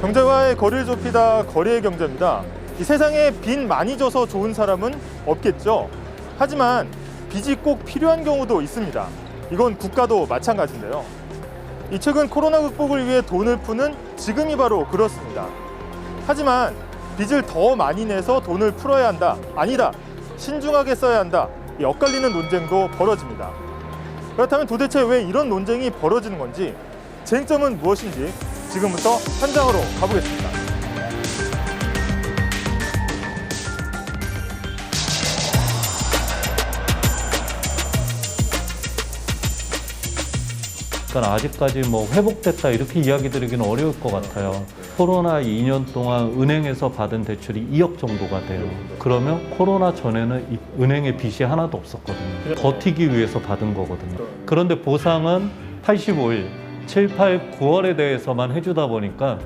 경제와의 거리를 좁히다 거리의 경제입니다. 이 세상에 빚 많이 져서 좋은 사람은 없겠죠. 하지만 빚이 꼭 필요한 경우도 있습니다. 이건 국가도 마찬가지인데요. 이 최근 코로나 극복을 위해 돈을 푸는 지금이 바로 그렇습니다. 하지만 빚을 더 많이 내서 돈을 풀어야 한다. 아니다. 신중하게 써야 한다. 이 엇갈리는 논쟁도 벌어집니다. 그렇다면 도대체 왜 이런 논쟁이 벌어지는 건지, 쟁점은 무엇인지 지금부터 현장으로 가보겠습니다. 그러니까 아직까지 뭐 회복됐다 이렇게 이야기 드리기는 어려울 것 같아요. 코로나 2년 동안 은행에서 받은 대출이 2억 정도가 돼요. 그러면 코로나 전에는 이 은행에 빚이 하나도 없었거든요. 버티기 위해서 받은 거거든요. 그런데 보상은 85일, 7, 8, 9월에 대해서만 해주다 보니까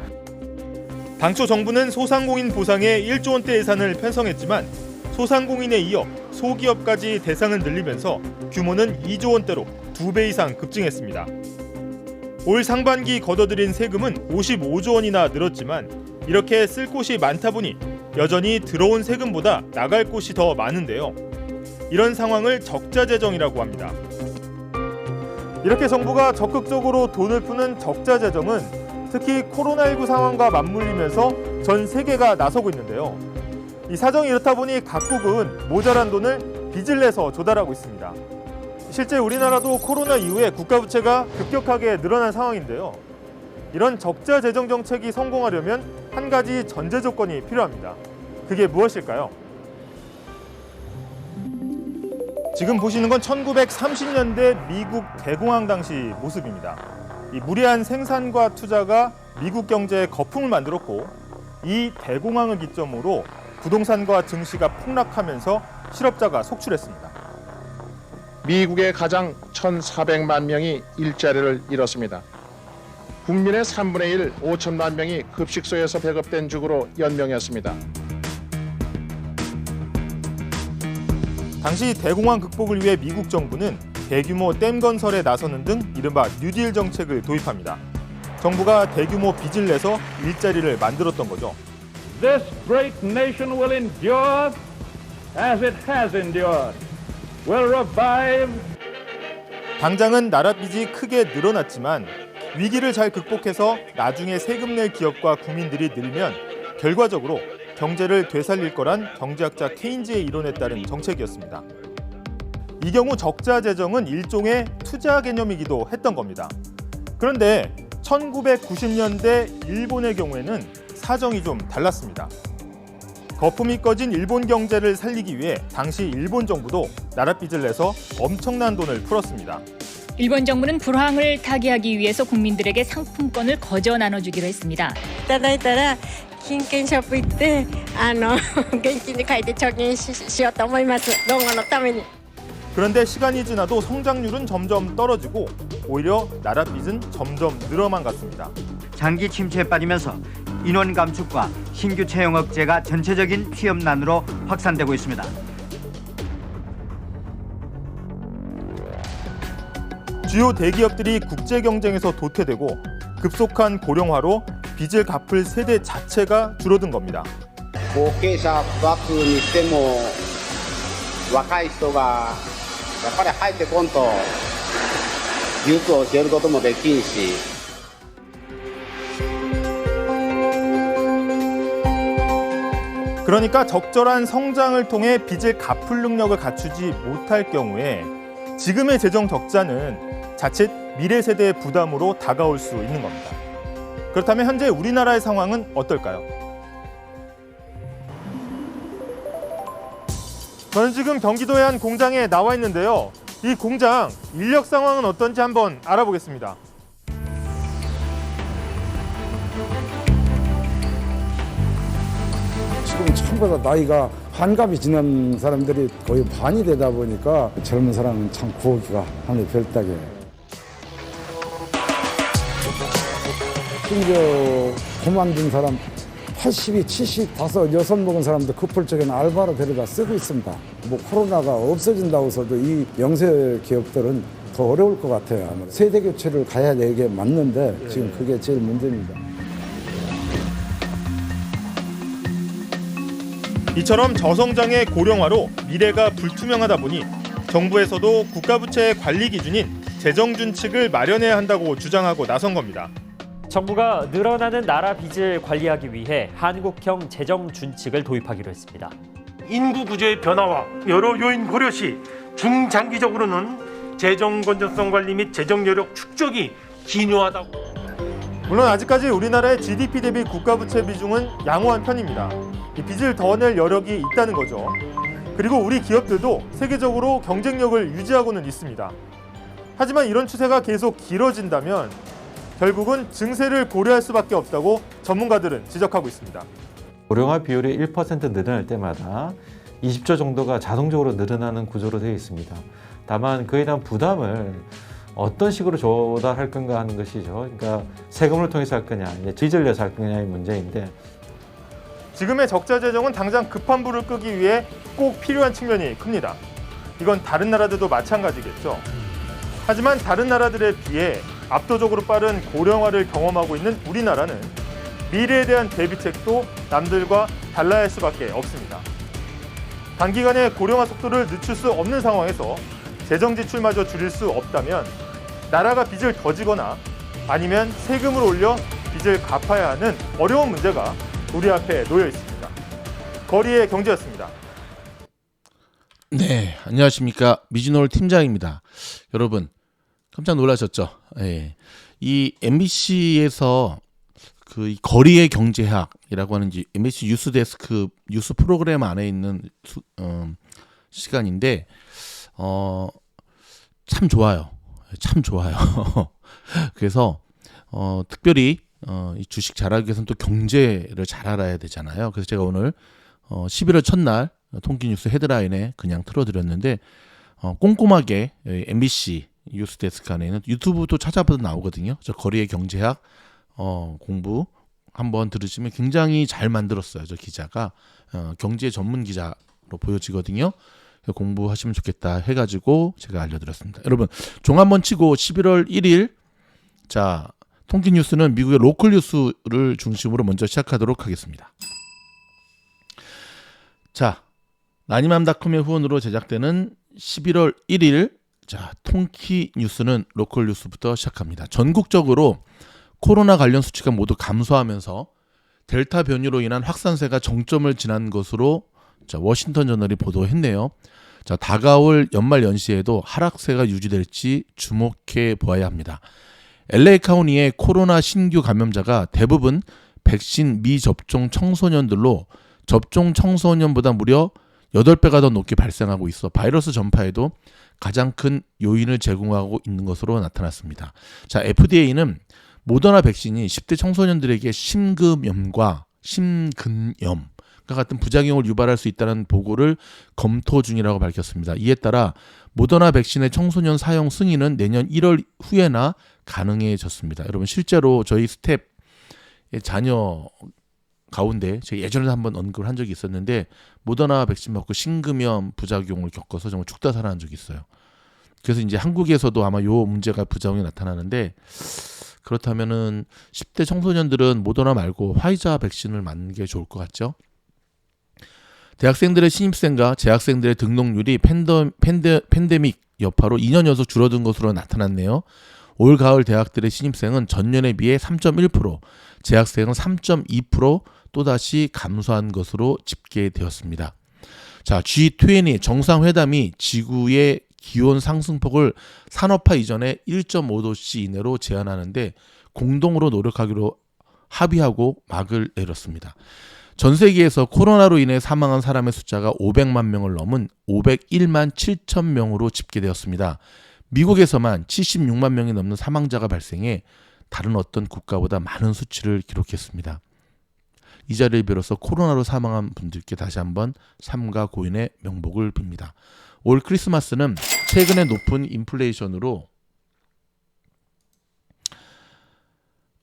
당초 정부는 소상공인 보상에 1조 원대 예산을 편성했지만 소상공인에 이어 소기업까지 대상을 늘리면서 규모는 2조 원대로 2배 이상 급증했습니다. 올 상반기 걷어들인 세금은 55조 원이나 늘었지만 이렇게 쓸 곳이 많다 보니 여전히 들어온 세금보다 나갈 곳이 더 많은데요. 이런 상황을 적자재정이라고 합니다. 이렇게 정부가 적극적으로 돈을 푸는 적자재정은 특히 코로나19 상황과 맞물리면서 전 세계가 나서고 있는데요. 이 사정이 이렇다 보니 각국은 모자란 돈을 빚을 내서 조달하고 있습니다. 실제 우리나라도 코로나 이후에 국가 부채가 급격하게 늘어난 상황인데요. 이런 적자 재정 정책이 성공하려면 한 가지 전제 조건이 필요합니다. 그게 무엇일까요? 지금 보시는 건 1930년대 미국 대공황 당시 모습입니다. 이 무리한 생산과 투자가 미국 경제에 거품을 만들었고, 이 대공황을 기점으로 부동산과 증시가 폭락하면서 실업자가 속출했습니다. 미국의 가장 1,400만 명이 일자리를 잃었습니다. 국민의 3분의 1, 5천만 명이 급식소에서 배급된 죽으로 연명했습니다. 당시 대공황 극복을 위해 미국 정부는 대규모 댐 건설에 나서는 등 이른바 뉴딜 정책을 도입합니다. 정부가 대규모 빚을 내서 일자리를 만들었던 거죠. This great nation will endure as it has endured. Will revive. 당장은 나라 빚이 크게 늘어났지만 위기를 잘 극복해서 나중에 세금 낼 기업과 국민들이 늘면 결과적으로 경제를 되살릴 거란 경제학자 케인즈의 이론에 따른 정책이었습니다. 이 경우 적자 재정은 일종의 투자 개념이기도 했던 겁니다. 그런데 1990년대 일본의 경우에는 사정이 좀 달랐습니다. 거품이 꺼진 일본 경제를 살리기 위해 당시 일본 정부도 나랏빚을 내서 엄청난 돈을 풀었습니다. 일본 정부는 불황을 타개하기 위해서 국민들에게 상품권을 거저 나눠주기로 했습니다. いただいたら金券ショップ行って現金に変えて貯金しようと思います。老後のために。 그런데 시간이 지나도 성장률은 점점 떨어지고 오히려 나랏빚은 점점 늘어만 갔습니다. 장기 침체에 빠지면서 인원 감축과 신규 채용 억제가 전체적인 취업난으로 확산되고 있습니다. 주요 대기업들이 국제 경쟁에서 도태되고 급속한 고령화로 빚을 갚을 세대 자체가 줄어든 겁니다. 後継者枠にしても若い人がやっぱり入ってこんと技術を教えることもできんし 그러니까 적절한 성장을 통해 빚을 갚을 능력을 갖추지 못할 경우에 지금의 재정 적자는 자칫 미래 세대의 부담으로 다가올 수 있는 겁니다. 그렇다면 현재 우리나라의 상황은 어떨까요? 저는 지금 경기도의 한 공장에 나와 있는데요. 이 공장 인력 상황은 어떤지 한번 알아보겠습니다. 지금 전부 다 나이가 환갑이 지난 사람들이 거의 반이 되다 보니까 젊은 사람은 참 구하기가 하늘의 별따기예요. 심지어 그만둔 사람 80이 75, 6 먹은 사람도 급할 적에는 알바로 데려다 쓰고 있습니다. 뭐 코로나가 없어진다고 해서도 이 영세 기업들은 더 어려울 것 같아요. 아무래도 세대 교체를 가야 되게 맞는데 지금 그게 제일 문제입니다. 이처럼 저성장의 고령화로 미래가 불투명하다 보니 정부에서도 국가부채의 관리 기준인 재정준칙을 마련해야 한다고 주장하고 나선 겁니다. 정부가 늘어나는 나라 빚을 관리하기 위해 한국형 재정준칙을 도입하기로 했습니다. 인구 구조의 변화와 여러 요인 고려 시 중장기적으로는 재정 건전성 관리 및 재정 여력 축적이 기묘하다고. 물론 아직까지 우리나라의 GDP 대비 국가부채 비중은 양호한 편입니다. 이 빚을 더 낼 여력이 있다는 거죠. 그리고 우리 기업들도 세계적으로 경쟁력을 유지하고는 있습니다. 하지만 이런 추세가 계속 길어진다면 결국은 증세를 고려할 수밖에 없다고 전문가들은 지적하고 있습니다. 고령화 비율이 1% 늘어날 때마다 20조 정도가 자동적으로 늘어나는 구조로 되어 있습니다. 다만 그에 대한 부담을 어떤 식으로 조달할 건가 하는 것이죠. 그러니까 세금을 통해서 할 거냐, 빚을려서 할 거냐의 문제인데, 지금의 적자 재정은 당장 급한 불을 끄기 위해 꼭 필요한 측면이 큽니다. 이건 다른 나라들도 마찬가지겠죠. 하지만 다른 나라들에 비해 압도적으로 빠른 고령화를 경험하고 있는 우리나라는 미래에 대한 대비책도 남들과 달라야 할 수밖에 없습니다. 단기간에 고령화 속도를 늦출 수 없는 상황에서 재정 지출마저 줄일 수 없다면 나라가 빚을 더 지거나 아니면 세금을 올려 빚을 갚아야 하는 어려운 문제가 우리 앞에 놓여 있습니다. 거리의 경제였습니다. 네, 안녕하십니까. 미진올 팀장입니다. 여러분 깜짝 놀라셨죠? 예. 이 MBC에서 그 거리의 경제학이라고 하는 MBC 뉴스데스크 뉴스 프로그램 안에 있는 시간인데 참 좋아요. 참 좋아요. 그래서 특별히 이 주식 잘하기 위해서는 또 경제를 잘 알아야 되잖아요. 그래서 제가 오늘 11월 첫날 통기뉴스 헤드라인에 그냥 틀어드렸는데 꼼꼼하게 MBC 뉴스데스크 안에는 유튜브도 찾아봐도 나오거든요. 저 거리의 경제학 공부 한번 들으시면 굉장히 잘 만들었어요. 저 기자가 경제 전문 기자로 보여지거든요. 공부하시면 좋겠다 해가지고 제가 알려드렸습니다. 여러분 종 한번 치고 11월 1일 자 통기뉴스는 미국의 로컬 뉴스를 중심으로 먼저 시작하도록 하겠습니다. 자 라니맘닷컴의 후원으로 제작되는 11월 1일 자 통기뉴스는 로컬 뉴스부터 시작합니다. 전국적으로 코로나 관련 수치가 모두 감소하면서 델타 변이로 인한 확산세가 정점을 지난 것으로 자, 워싱턴 저널이 보도했네요. 자, 다가올 연말 연시에도 하락세가 유지될지 주목해 보아야 합니다. LA 카운티의 코로나 신규 감염자가 대부분 백신 미접종 청소년들로 접종 청소년보다 무려 8배가 더 높게 발생하고 있어 바이러스 전파에도 가장 큰 요인을 제공하고 있는 것으로 나타났습니다. 자, FDA는 모더나 백신이 10대 청소년들에게 심근염과 심근염과 같은 부작용을 유발할 수 있다는 보고를 검토 중이라고 밝혔습니다. 이에 따라 모더나 백신의 청소년 사용 승인은 내년 1월 후에나 가능해졌습니다. 여러분 실제로 저희 스텝의 자녀 가운데 제가 예전에 한번 언급을 한 적이 있었는데 모더나 백신 맞고 심근염 부작용을 겪어서 정말 죽다 살아난 적이 있어요. 그래서 이제 한국에서도 아마 요 문제가 부작용이 나타나는데 그렇다면은 10대 청소년들은 모더나 말고 화이자 백신을 맞는 게 좋을 것 같죠? 대학생들의 신입생과 재학생들의 등록률이 팬데믹 여파로 2년 연속 줄어든 것으로 나타났네요. 올 가을 대학들의 신입생은 전년에 비해 3.1%, 재학생은 3.2% 또다시 감소한 것으로 집계되었습니다. 자, G20 정상회담이 지구의 기온 상승폭을 산업화 이전에 1.5도씨 이내로 제한하는데 공동으로 노력하기로 합의하고 막을 내렸습니다. 전 세계에서 코로나로 인해 사망한 사람의 숫자가 500만 명을 넘은 501만 7천 명으로 집계되었습니다. 미국에서만 76만 명이 넘는 사망자가 발생해 다른 어떤 국가보다 많은 수치를 기록했습니다. 이 자리를 빌어서 코로나로 사망한 분들께 다시 한번 삼가 고인의 명복을 빕니다. 올 크리스마스는 최근에 높은 인플레이션으로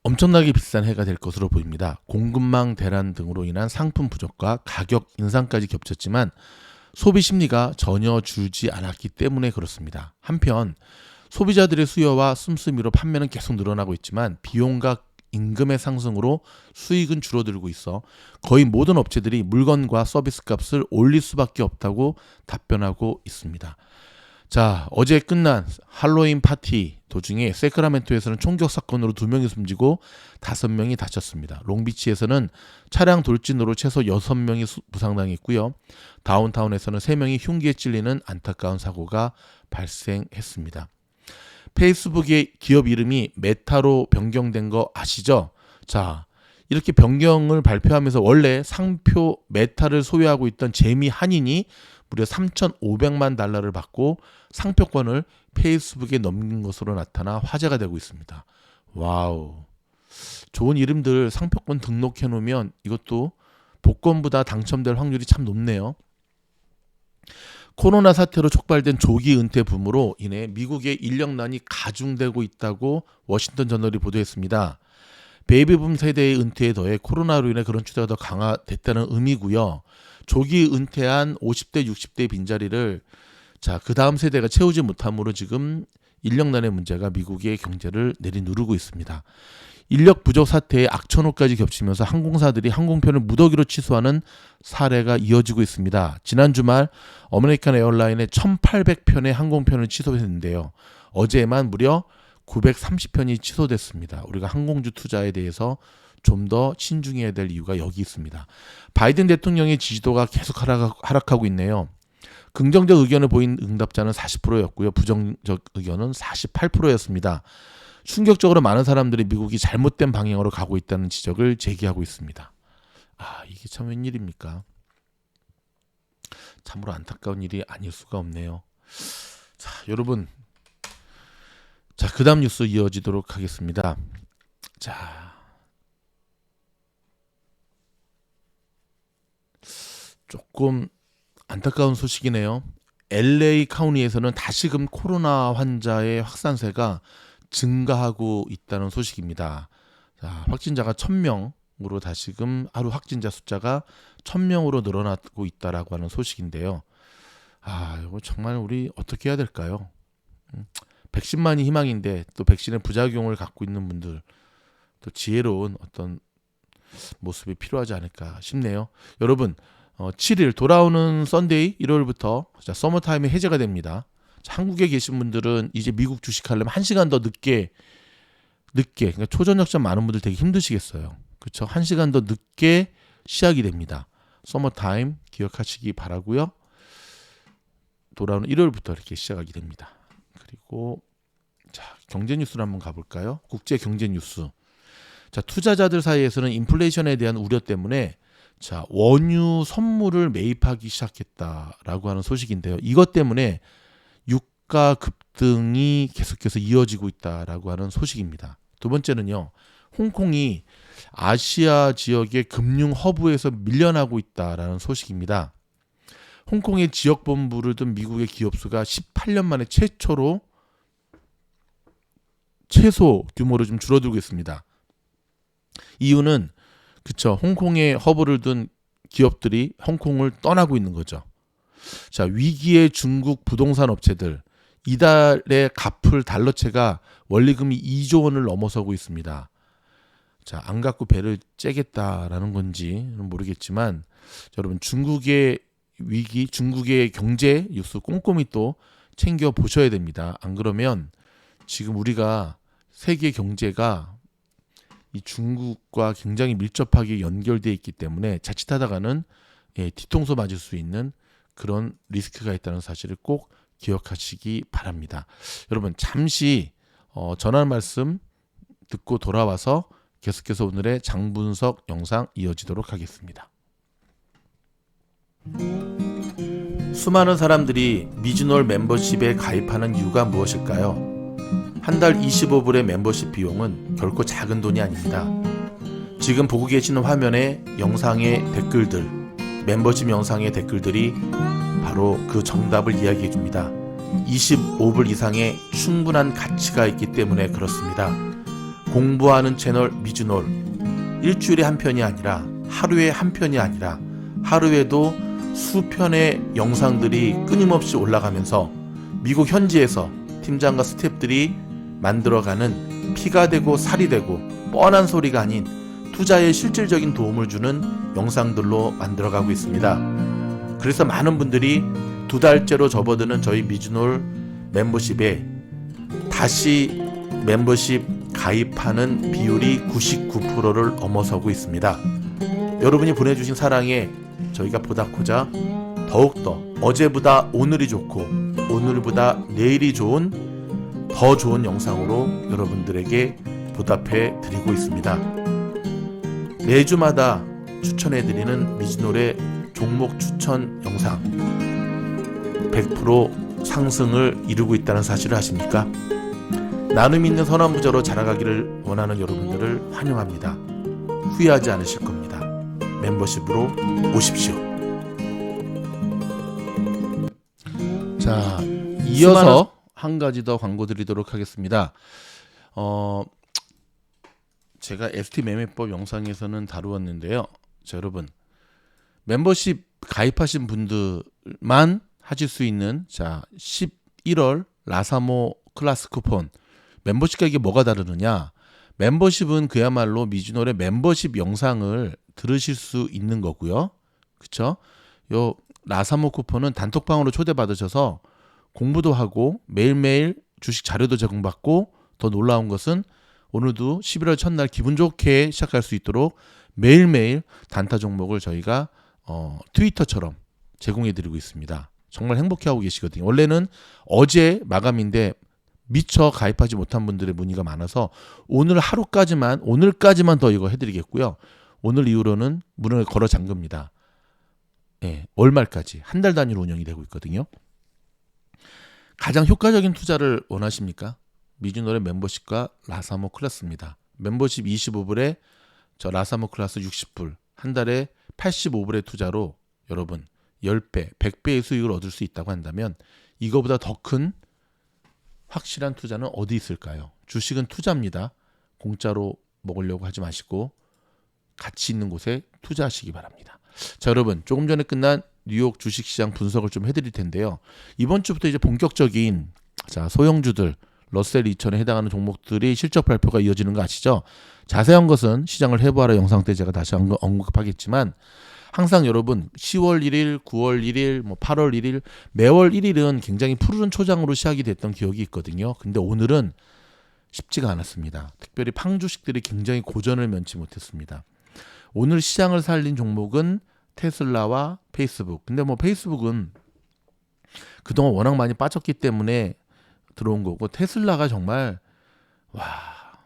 엄청나게 비싼 해가 될 것으로 보입니다. 공급망 대란 등으로 인한 상품 부족과 가격 인상까지 겹쳤지만 소비 심리가 전혀 줄지 않았기 때문에 그렇습니다. 한편 소비자들의 수요와 씀씀이로 판매는 계속 늘어나고 있지만 비용과 임금의 상승으로 수익은 줄어들고 있어 거의 모든 업체들이 물건과 서비스 값을 올릴 수밖에 없다고 답변하고 있습니다. 자, 어제 끝난 할로윈 파티 도중에 세크라멘토에서는 총격 사건으로 2명이 숨지고 5명이 다쳤습니다. 롱비치에서는 차량 돌진으로 최소 6명이 부상당했고요. 다운타운에서는 3명이 흉기에 찔리는 안타까운 사고가 발생했습니다. 페이스북의 기업 이름이 메타로 변경된 거 아시죠? 자, 이렇게 변경을 발표하면서 원래 상표 메타를 소유하고 있던 제미 한인이 무려 3,500만 달러를 받고 상표권을 페이스북에 넘긴 것으로 나타나 화제가 되고 있습니다. 와우. 좋은 이름들 상표권 등록해 놓으면 이것도 복권보다 당첨될 확률이 참 높네요. 코로나 사태로 촉발된 조기 은퇴 붐으로 인해 미국의 인력난이 가중되고 있다고 워싱턴 저널이 보도했습니다. 베이비붐 세대의 은퇴에 더해 코로나로 인해 그런 추세가 더 강화됐다는 의미고요. 조기 은퇴한 50대, 60대 빈자리를 그 다음 세대가 채우지 못함으로 지금 인력난의 문제가 미국의 경제를 내리누르고 있습니다. 인력 부족 사태에 악천후까지 겹치면서 항공사들이 항공편을 무더기로 취소하는 사례가 이어지고 있습니다. 지난 주말 아메리칸 에어라인의 1,800편의 항공편을 취소했는데요. 어제만 무려 930편이 취소됐습니다. 우리가 항공주 투자에 대해서 좀 더 신중해야 될 이유가 여기 있습니다. 바이든 대통령의 지지도가 계속 하락하고 있네요. 긍정적 의견을 보인 응답자는 40%였고요. 부정적 의견은 48%였습니다. 충격적으로 많은 사람들이 미국이 잘못된 방향으로 가고 있다는 지적을 제기하고 있습니다. 이게 참 웬일입니까? 참으로 안타까운 일이 아닐 수가 없네요. 자, 여러분. 자, 그 다음 뉴스 이어지도록 하겠습니다. 자, 조금 안타까운 소식이네요. LA 카운티에서는 다시금 코로나 환자의 확산세가 증가하고 있다는 소식입니다. 자, 확진자가 1,000명으로 다시금 하루 확진자 숫자가 1,000명으로 늘어나고 있다라고 하는 소식인데요. 이거 정말 우리 어떻게 해야 될까요? 백신만이 희망인데 또 백신의 부작용을 갖고 있는 분들 또 지혜로운 어떤 모습이 필요하지 않을까 싶네요. 여러분 7일 돌아오는 썬데이 일요일부터 서머타임이 해제가 됩니다. 한국에 계신 분들은 이제 미국 주식하려면 1시간 더 늦게 그러니까 초저녁점 많은 분들 되게 힘드시겠어요. 그렇죠? 1시간 더 늦게 시작이 됩니다. 서머타임 기억하시기 바라고요. 돌아오는 일요일부터 이렇게 시작하게 됩니다. 그리고 자, 경제 뉴스로 한번 가볼까요? 국제 경제 뉴스. 자, 투자자들 사이에서는 인플레이션에 대한 우려 때문에 자, 원유 선물을 매입하기 시작했다라고 하는 소식인데요. 이것 때문에 유가 급등이 계속해서 이어지고 있다라고 하는 소식입니다. 두 번째는요. 홍콩이 아시아 지역의 금융 허브에서 밀려나고 있다라는 소식입니다. 홍콩의 지역 본부를 둔 미국의 기업수가 18년 만에 최소 규모로 좀 줄어들고 있습니다. 이유는 홍콩의 허브를 둔 기업들이 홍콩을 떠나고 있는 거죠. 자, 위기의 중국 부동산 업체들 이달에 갚을 달러채가 원리금이 2조 원을 넘어서고 있습니다. 자, 안 갚고 배를 째겠다라는 건지는 모르겠지만 여러분 중국의 위기, 중국의 경제 뉴스 꼼꼼히 또 챙겨 보셔야 됩니다. 안 그러면 지금 우리가 세계 경제가 이 중국과 굉장히 밀접하게 연결되어 있기 때문에 자칫하다가는 뒤통수 맞을 수 있는 그런 리스크가 있다는 사실을 꼭 기억하시기 바랍니다. 여러분 잠시 전할 말씀 듣고 돌아와서 계속해서 오늘의 장분석 영상 이어지도록 하겠습니다. 수많은 사람들이 미즈놀 멤버십에 가입하는 이유가 무엇일까요? 한 달 25불의 멤버십 비용은 결코 작은 돈이 아닙니다. 지금 보고 계시는 화면의 영상의 댓글들, 멤버십 영상의 댓글들이 바로 그 정답을 이야기해 줍니다. 25불 이상의 충분한 가치가 있기 때문에 그렇습니다. 공부하는 채널 미즈놀, 일주일에 한 편이 아니라 하루에 한 편이 아니라 하루에도 수편의 영상들이 끊임없이 올라가면서 미국 현지에서 팀장과 스태프들이 만들어가는 피가 되고 살이 되고 뻔한 소리가 아닌 투자에 실질적인 도움을 주는 영상들로 만들어가고 있습니다. 그래서 많은 분들이 2달째로 접어드는 저희 미즈놀 멤버십에 다시 멤버십 가입하는 비율이 99%를 넘어서고 있습니다. 여러분이 보내주신 사랑에 저희가 보답하자 더욱더 어제보다 오늘이 좋고 오늘보다 내일이 좋은 더 좋은 영상으로 여러분들에게 보답해 드리고 있습니다. 매주마다 추천해드리는 미즈놀의 종목 추천 영상 100% 상승을 이루고 있다는 사실을 아십니까? 나눔 있는 선한 부자로 자라가기를 원하는 여러분들을 환영합니다. 후회하지 않으실 겁니다. 멤버십으로 오십시오. 자, 이어서 한 가지 더 광고 드리도록 하겠습니다. 제가 ST 매매법 영상에서는 다루었는데요. 자, 여러분, 멤버십 가입하신 분들만 하실 수 있는 11월 라사모 클래스 쿠폰. 멤버십과 이게 뭐가 다르느냐? 멤버십은 그야말로 미즈놀의 멤버십 영상을 들으실 수 있는 거고요. 그쵸? 요 라사모 쿠폰은 단톡방으로 초대받으셔서 공부도 하고 매일매일 주식 자료도 제공받고, 더 놀라운 것은 오늘도 11월 첫날 기분 좋게 시작할 수 있도록 매일매일 단타 종목을 저희가 트위터처럼 제공해드리고 있습니다. 정말 행복해하고 계시거든요. 원래는 어제 마감인데 미처 가입하지 못한 분들의 문의가 많아서 오늘까지만 더 이거 해드리겠고요. 오늘 이후로는 문을 걸어 잠깁니다. 예, 월말까지 한 달 단위로 운영이 되고 있거든요. 가장 효과적인 투자를 원하십니까? 미즈놀의 멤버십과 라사모 클래스입니다. 멤버십 25불에 저 라사모 클래스 60불, 한 달에 85불의 투자로 여러분 10배, 100배의 수익을 얻을 수 있다고 한다면 이거보다 더 큰 확실한 투자는 어디 있을까요? 주식은 투자입니다. 공짜로 먹으려고 하지 마시고 가치 있는 곳에 투자하시기 바랍니다. 자, 여러분, 조금 전에 끝난 뉴욕 주식시장 분석을 좀 해드릴 텐데요. 이번 주부터 이제 본격적인 소형주들 러셀 2000에 해당하는 종목들이 실적 발표가 이어지는 거 아시죠? 자세한 것은 시장을 해보아라 영상 때 제가 다시 언급하겠지만, 항상 여러분 10월 1일, 9월 1일, 8월 1일, 매월 1일은 굉장히 푸르른 초장으로 시작이 됐던 기억이 있거든요. 근데 오늘은 쉽지가 않았습니다. 특별히 팡주식들이 굉장히 고전을 면치 못했습니다. 오늘 시장을 살린 종목은 테슬라와 페이스북. 근데 페이스북은 그동안 워낙 많이 빠졌기 때문에 들어온 거고, 테슬라가 정말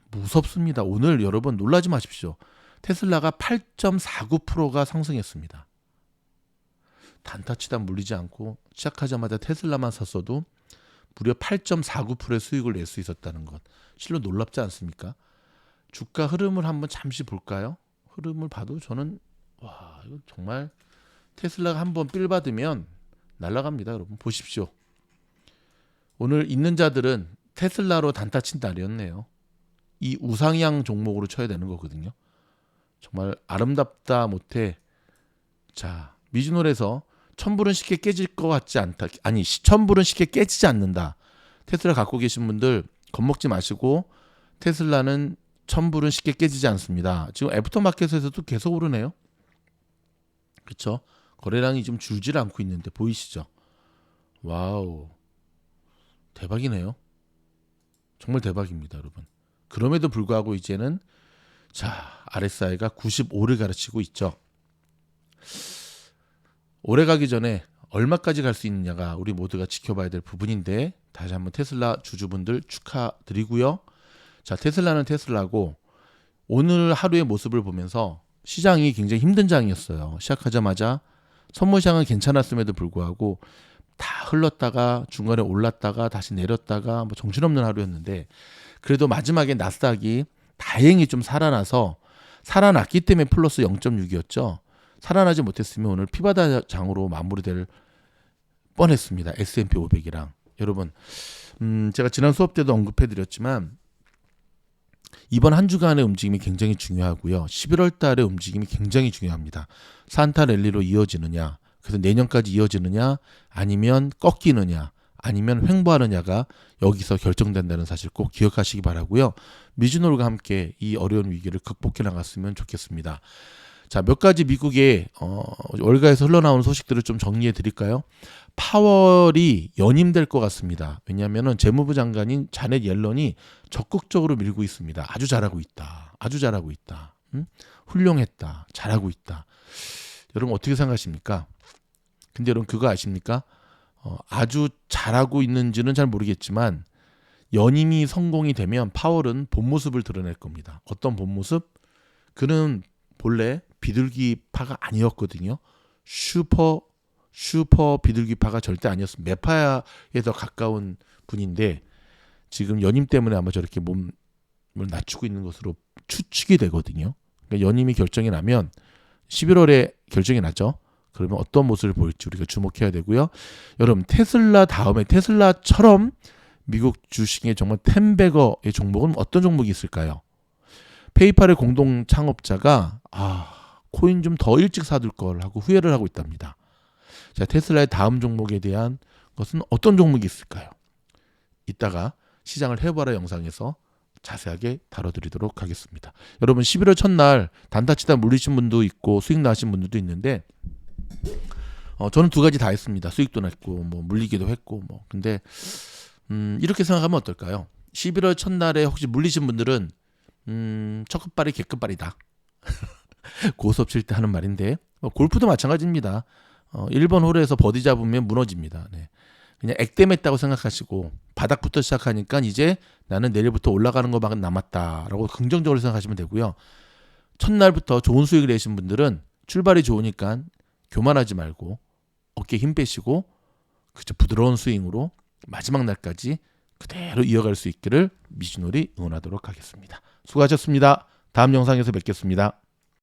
무섭습니다. 오늘 여러분 놀라지 마십시오. 테슬라가 8.49%가 상승했습니다. 단타치다 물리지 않고 시작하자마자 테슬라만 샀어도 무려 8.49%의 수익을 낼 수 있었다는 것. 실로 놀랍지 않습니까? 주가 흐름을 한번 잠시 볼까요? 흐름을 봐도 저는 이거 정말 테슬라가 한번 삘 받으면 날아갑니다. 여러분 보십시오. 오늘 있는 자들은 테슬라로 단타 친 날이었네요. 이 우상향 종목으로 쳐야 되는 거거든요. 정말 아름답다 못해. 자, 미즈놀에서 천불은 쉽게 깨질 것 같지 않다. 아니, 천불은 쉽게 깨지지 않는다. 테슬라 갖고 계신 분들 겁먹지 마시고, 테슬라는 천불은 쉽게 깨지지 않습니다. 지금 애프터마켓에서도 계속 오르네요. 그렇죠? 거래량이 좀 줄질 않고 있는데 보이시죠? 와우, 대박이네요. 정말 대박입니다, 여러분. 그럼에도 불구하고 이제는 RSI가 95를 가르치고 있죠. 오래 가기 전에 얼마까지 갈 수 있느냐가 우리 모두가 지켜봐야 될 부분인데, 다시 한번 테슬라 주주분들 축하드리고요. 자, 테슬라는 테슬라고 오늘 하루의 모습을 보면서 시장이 굉장히 힘든 장이었어요. 시작하자마자 선물 시장은 괜찮았음에도 불구하고 다 흘렀다가 중간에 올랐다가 다시 내렸다가 정신없는 하루였는데, 그래도 마지막에 나스닥이 다행히 좀 살아났기 때문에 플러스 0.6이었죠. 살아나지 못했으면 오늘 피바다 장으로 마무리될 뻔했습니다. S&P 500이랑. 여러분, 제가 지난 수업 때도 언급해드렸지만 이번 한 주간의 움직임이 굉장히 중요하고요. 11월 달의 움직임이 굉장히 중요합니다. 산타 랠리로 이어지느냐, 그래서 내년까지 이어지느냐, 아니면 꺾이느냐, 아니면 횡보하느냐가 여기서 결정된다는 사실 꼭 기억하시기 바라고요. 미즈노르가 함께 이 어려운 위기를 극복해 나갔으면 좋겠습니다. 자, 몇 가지 미국의 월가에서 흘러나오는 소식들을 좀 정리해 드릴까요? 파월이 연임될 것 같습니다. 왜냐하면 재무부 장관인 자넷 옐런이 적극적으로 밀고 있습니다. 아주 잘하고 있다. 아주 잘하고 있다. 훌륭했다. 잘하고 있다. 여러분 어떻게 생각하십니까? 근데 여러분 그거 아십니까? 아주 잘하고 있는지는 잘 모르겠지만 연임이 성공이 되면 파월은 본 모습을 드러낼 겁니다. 어떤 본 모습? 그는 본래 비둘기파가 아니었거든요. 슈퍼 비둘기파가 절대 아니었습니다. 매파에 더 가까운 분인데 지금 연임 때문에 아마 저렇게 몸을 낮추고 있는 것으로 추측이 되거든요. 그러니까 연임이 결정이 나면 11월에 결정이 나죠. 그러면 어떤 모습을 보일지 우리가 주목해야 되고요. 여러분 테슬라 다음에 테슬라처럼 미국 주식의 정말 텐베거의 종목은 어떤 종목이 있을까요? 페이팔의 공동 창업자가 코인 좀 더 일찍 사둘 걸 하고 후회를 하고 있답니다. 자, 테슬라의 다음 종목에 대한 것은 어떤 종목이 있을까요? 이따가 시장을 해봐라 영상에서 자세하게 다뤄드리도록 하겠습니다. 여러분 11월 첫날 단타치다 물리신 분도 있고 수익 나신 분들도 있는데 저는 두 가지 다 했습니다. 수익도 냈고 뭐 물리기도 했고 뭐. 근데 이렇게 생각하면 어떨까요? 11월 첫날에 혹시 물리신 분들은 첫 끝발이 개끝발이다. 고수업 칠 때 하는 말인데 골프도 마찬가지입니다. 1번 홀에서 버디 잡으면 무너집니다. 네. 그냥 액땜했다고 생각하시고 바닥부터 시작하니까 이제 나는 내일부터 올라가는 것만 남았다라고 긍정적으로 생각하시면 되고요. 첫날부터 좋은 수익을 내신 분들은 출발이 좋으니까 교만하지 말고 어깨에 힘 빼시고 그저 부드러운 스윙으로 마지막 날까지 그대로 이어갈 수 있기를 미즈노리 응원하도록 하겠습니다. 수고하셨습니다. 다음 영상에서 뵙겠습니다.